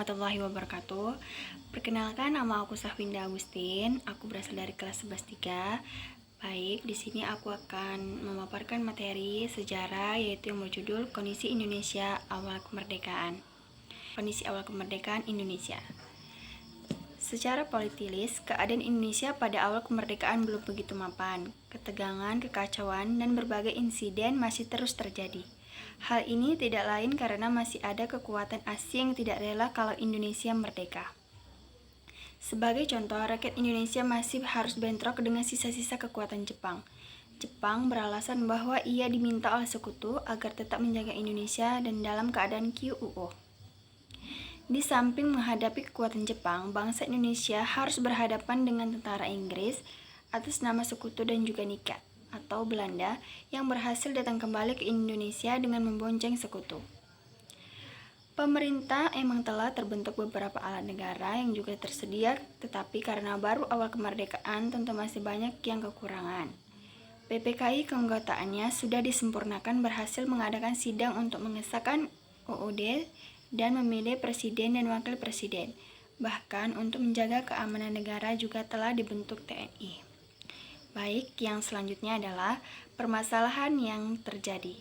warahmatullahi wabarakatuh. Perkenalkan, nama aku Sahwinda Agustin. Aku berasal dari kelas 11-3. Baik, di sini aku akan memaparkan materi sejarah yaitu yang berjudul Kondisi Indonesia Awal Kemerdekaan. Kondisi awal kemerdekaan Indonesia. Secara politis, keadaan Indonesia pada awal kemerdekaan belum begitu mapan. Ketegangan, kekacauan, dan berbagai insiden masih terus terjadi. Hal ini tidak lain karena masih ada kekuatan asing yang tidak rela kalau Indonesia merdeka. Sebagai contoh, rakyat Indonesia masih harus bentrok dengan sisa-sisa kekuatan Jepang. Jepang beralasan bahwa ia diminta oleh sekutu agar tetap menjaga Indonesia dan dalam keadaan QUO. Di samping menghadapi kekuatan Jepang, bangsa Indonesia harus berhadapan dengan tentara Inggris atas nama sekutu dan juga Nikat atau Belanda yang berhasil datang kembali ke Indonesia dengan membonceng sekutu. Pemerintah emang telah terbentuk beberapa alat negara yang juga tersedia, tetapi karena baru awal kemerdekaan tentu masih banyak yang kekurangan. PPKI keanggotaannya sudah disempurnakan, berhasil mengadakan sidang untuk mengesahkan UUD dan memilih presiden dan wakil presiden. Bahkan untuk menjaga keamanan negara juga telah dibentuk TNI. Baik, yang selanjutnya adalah permasalahan yang terjadi.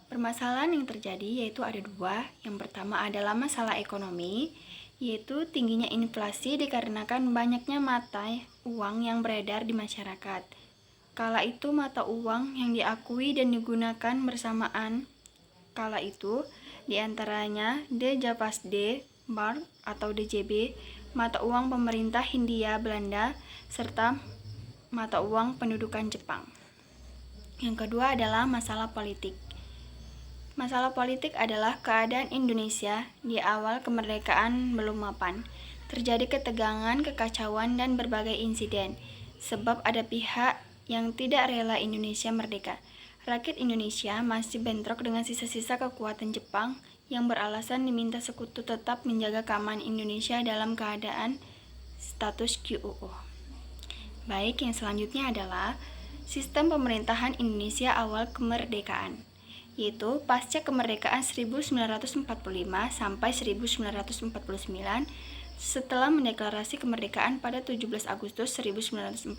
Permasalahan yang terjadi yaitu ada dua. Yang pertama adalah masalah ekonomi, yaitu tingginya inflasi dikarenakan banyaknya mata uang yang beredar di masyarakat. Kala itu mata uang yang diakui dan digunakan bersamaan kala itu diantaranya D-Japasde, Mark atau DJB, mata uang pemerintah Hindia Belanda, serta mata uang pendudukan Jepang. Yang kedua adalah masalah politik. Masalah politik adalah keadaan Indonesia di awal kemerdekaan belum mapan. Terjadi ketegangan, kekacauan, dan berbagai insiden, sebab ada pihak yang tidak rela Indonesia merdeka. Rakyat Indonesia masih bentrok dengan sisa-sisa kekuatan Jepang yang beralasan diminta sekutu tetap menjaga keamanan Indonesia dalam keadaan status QUO. Baik, yang selanjutnya adalah sistem pemerintahan Indonesia awal kemerdekaan, yaitu pasca kemerdekaan 1945 sampai 1949 setelah mendeklarasi kemerdekaan pada 17 Agustus 1945.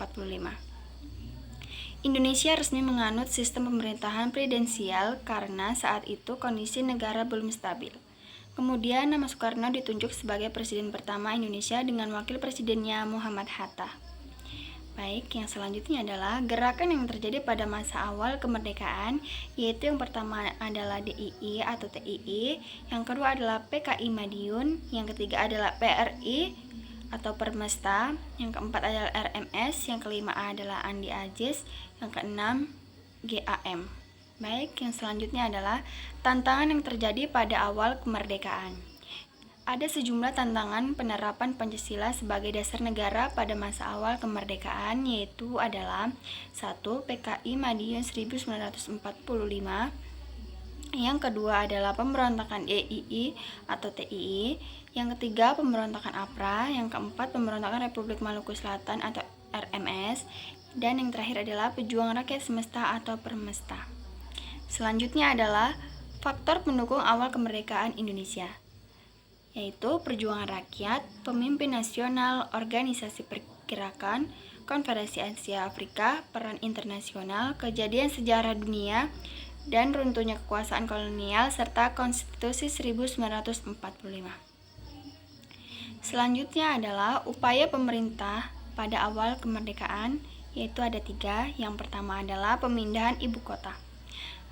Indonesia resmi menganut sistem pemerintahan presidensial karena saat itu kondisi negara belum stabil. Kemudian nama Soekarno ditunjuk sebagai presiden pertama Indonesia dengan wakil presidennya Muhammad Hatta. Baik, yang selanjutnya adalah gerakan yang terjadi pada masa awal kemerdekaan, yaitu yang pertama adalah DII atau TII, yang kedua adalah PKI Madiun, yang ketiga adalah PRI atau Permesta, yang keempat adalah RMS, yang kelima adalah Andi Ajis, yang keenam GAM. Baik, yang selanjutnya adalah tantangan yang terjadi pada awal kemerdekaan. Ada sejumlah tantangan penerapan Pancasila sebagai dasar negara pada masa awal kemerdekaan, yaitu adalah 1. PKI Madiun 1945, yang kedua adalah pemberontakan DII atau TII, yang ketiga pemberontakan APRA, yang keempat pemberontakan Republik Maluku Selatan atau RMS, dan yang terakhir adalah Pejuang Rakyat Semesta atau Permesta. Selanjutnya adalah faktor pendukung awal kemerdekaan Indonesia, yaitu perjuangan rakyat, pemimpin nasional, organisasi pergerakan, Konferensi Asia Afrika, peran internasional, kejadian sejarah dunia, dan runtuhnya kekuasaan kolonial, serta Konstitusi 1945. Selanjutnya adalah upaya pemerintah pada awal kemerdekaan, yaitu ada 3. Yang pertama adalah pemindahan ibu kota.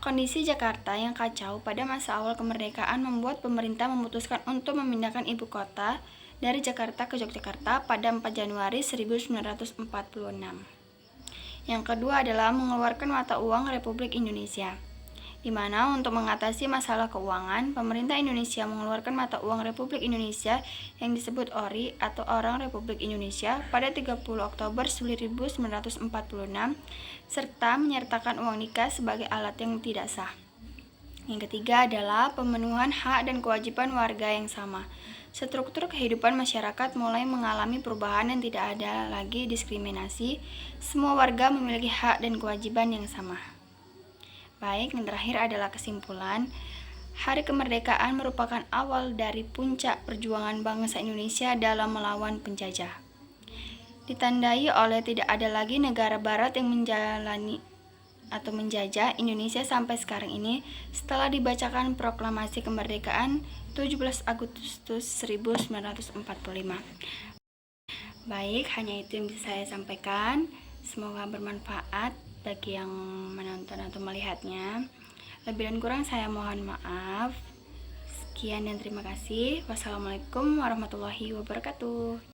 Kondisi Jakarta yang kacau pada masa awal kemerdekaan membuat pemerintah memutuskan untuk memindahkan ibu kota dari Jakarta ke Yogyakarta pada 4 Januari 1946. Yang kedua adalah mengeluarkan mata uang Republik Indonesia, di mana untuk mengatasi masalah keuangan, pemerintah Indonesia mengeluarkan mata uang Republik Indonesia yang disebut ORI atau Orang Republik Indonesia pada 30 Oktober 1946, serta menyertakan uang nikah sebagai alat yang tidak sah. Yang ketiga adalah pemenuhan hak dan kewajiban warga yang sama. Struktur kehidupan masyarakat mulai mengalami perubahan dan tidak ada lagi diskriminasi. Semua warga memiliki hak dan kewajiban yang sama. Baik, yang terakhir adalah kesimpulan. Hari kemerdekaan merupakan awal dari puncak perjuangan bangsa Indonesia dalam melawan penjajah. Ditandai oleh tidak ada lagi negara barat yang menjajah Indonesia sampai sekarang ini setelah dibacakan proklamasi kemerdekaan 17 Agustus 1945. Baik, hanya itu yang bisa saya sampaikan. Semoga bermanfaat bagi yang menonton atau melihatnya. Lebih dan kurang saya mohon maaf. Sekian dan terima kasih. Wassalamualaikum warahmatullahi wabarakatuh.